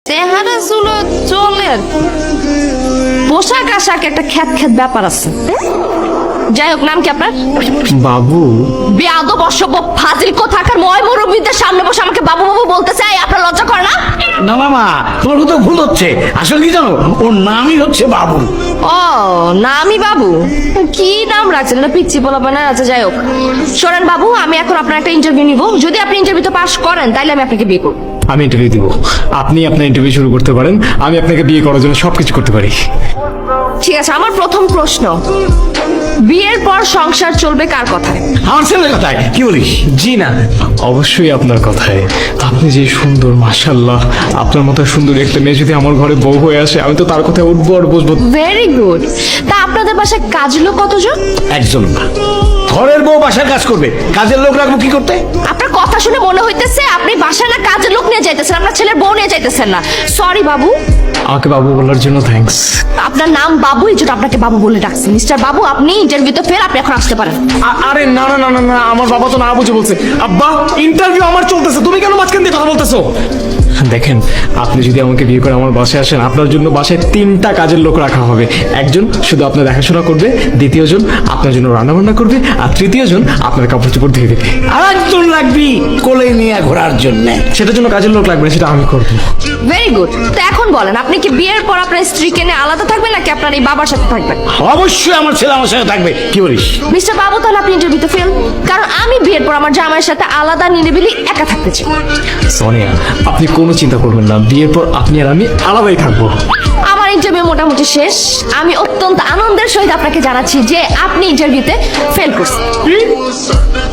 চেহারা চুলো চলের পোশাক আশাক একটা খ্যাত খ্যাত ব্যাপার আছে। যাই হোক, নাম কি আপনার? বাবু। বেয়াদব অসভ্য ফাজিল কোথাকার ময় মুরব্বীদের সামনে বসে আমাকে বাবু বাবু বলতে চাই, আপনার লজ্জা করে না? না মামা, তোমার কোথাও ভুল হচ্ছে। আসলে কি জানো, ওর নামই হচ্ছে বাবু। ও নামই বাবু? কি নাম রাখছেন, এটা পিচ্ছি বলাবে না। আচ্ছা যাই হোক, শোনেন বাবু, আমি এখন আপনার একটা ইন্টারভিউ নিব। যদি আপনি ইন্টারভিউতে পাস করেন তাহলে আমি আপনাকে বিয়ে করব। আমি ইন্টারভিউ দিব, আপনি আপনার ইন্টারভিউ শুরু করতে পারেন। আমি আপনাকে বিয়ে করার জন্য সবকিছু করতে পারি। ঠিক আছে, আমার প্রথম প্রশ্ন, বিয়ের পর সংসার চলবে কার কথায়? আমার ছেলের কথায়। কি বলিস? জি না, অবশ্যই আপনার কথায়। আপনি যে সুন্দর, মাশাআল্লাহ, আপনার মতো সুন্দর একটা মেয়ে যদি আমার ঘরে বউ হয়ে আসে, আমি তো তার কথায় উঠবো আর বসবো। Very good. তা আপনাদের বাসায় কাজের লোক কতজন? একজন না, ঘরের বউ বাসার কাজ করবে, কাজের লোক রাখবো কি করতে? আপনার কথা শুনে মনে হইতেছে আপনি বাসায় না কাজের লোক নিয়ে যাইতেছেন, আপনার ছেলের বউ নিয়ে যাইতেছেন না। সরি বাবু। আমাকে বাবু বলার জন্য থ্যাঙ্কস। আপনার নাম বাবু, এই জন্য আপনাকে বাবু বলে ডাকছি। মিস্টার বাবু, আপনি ইন্টারভিউতে ফেল, আপনি এখন আসতে পারেন। আরে না না না না না, আমার বাবা তো না বুঝে বলছে। আব্বা, ইন্টারভিউ আমার চলতেছে, তুমি কেন মাঝখান দিয়ে কথা বলতেছো? দেখেন, আপনি যদি আমাকে বিয়ে করে আমার বাসায় আসেন, আপনার জন্য বাসায় 3টা কাজের লোক রাখা হবে। একজন শুধু আপনার দেখাশোনা করবে, দ্বিতীয়জন আপনার জন্য রান্না বান্না করবে, আর তৃতীয়জন আপনার কাপড় চোপড় ধুয়ে দেবে। আর একজন লাগবি কোলে নিয়ে ঘোরার জন্য। সেটার জন্য কাজের লোক লাগবে না, সেটা আমি করবো। Very good. তো এখন বলেন, আপনি কি বিয়ের পর আপনার স্ত্রীকে নিয়ে আলাদা থাকবেন নাকি আপনার এই বাবার সাথে থাকবেন? অবশ্যই আমার ছেলে আমার সাথে থাকবে। কি বলিস? মিস্টার বাবু, তাহলে আপনি ইন্টারভিউতে ফেল, কারণ আমি বিয়ের পর আমার জামাইয়ের সাথে আলাদা নিরিবিলি একা থাকতে চাই। সোনিয়া, আপনি কোনো চিন্তা করবেন না, বিয়ের পর আপনি আর আমি আলাদাই থাকবো। আমার ইন্টারভিউ মোটামুটি শেষ। আমি অত্যন্ত আনন্দের সহিত আপনাকে জানাচ্ছি যে আপনি ইন্টারভিউতে ফেল করছেন।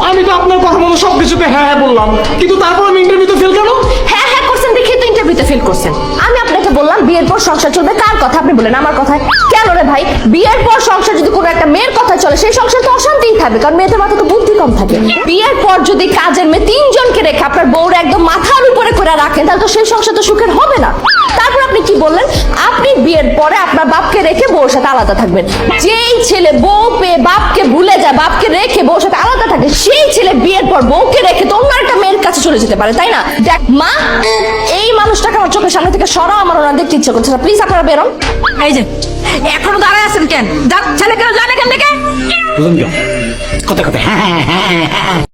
আমি তো আপনার কথা মতো সবকিছুতে হ্যাঁ হ্যাঁ বললাম, কিন্তু তারপর আমি ইন্টারভিউতে ফেল কেন? হ্যাঁ হ্যাঁ করছেন দেখে তো ইন্টারভিউতে ফেল করছেন। আমি আপনাকে বললাম বিয়ের পর সংসার চলবে কার কথা, আপনি বলেন আমার কথায়। কেন রে ভাই, বিয়ের পর সংসার যদি কোনো একটা মেয়ের কথা চলে, সেই সংসার তো অশান্তিই থাকবে, কারণ মেয়েদের মাথা তো বুদ্ধি কম থাকে। বিয়ের পর যদি কাজের মেয়ে 3 জনকে রেখে আপনার বউর একদম মাথার উপরে করে রাখেন, তাহলে তো সেই সংসার তো সুখের হবে না। তারপর আপনি কি বললেন, আপনি বিয়ের পরে আপনার বাপকে রেখে বউর সাথে আলাদা থাকবেন। যেই ছেলে বউ পেয়ে বাপকে ভুলে যায়, বাপকে রেখে বউর সাথে আলাদা থাকে, সেই ছেলে বিয়ের পর বউকে রেখে তো অন্য একটা মেয়ের কাছে চলে যেতে পারে, তাই না? দেখ মা, এই মানুষটাকে আমার চোখের সামনে থেকে সরাও, আমার ওনার দেখতে ইচ্ছে করছে না। প্লিজ আপনারা বেরোন। এই যে এখনো দাঁড়ায় আছেন কেন? ছেলে কেন জানে কেন দেখে? বুঝলেন? কথা কথা হ্যাঁ হ্যাঁ হ্যাঁ হ্যাঁ।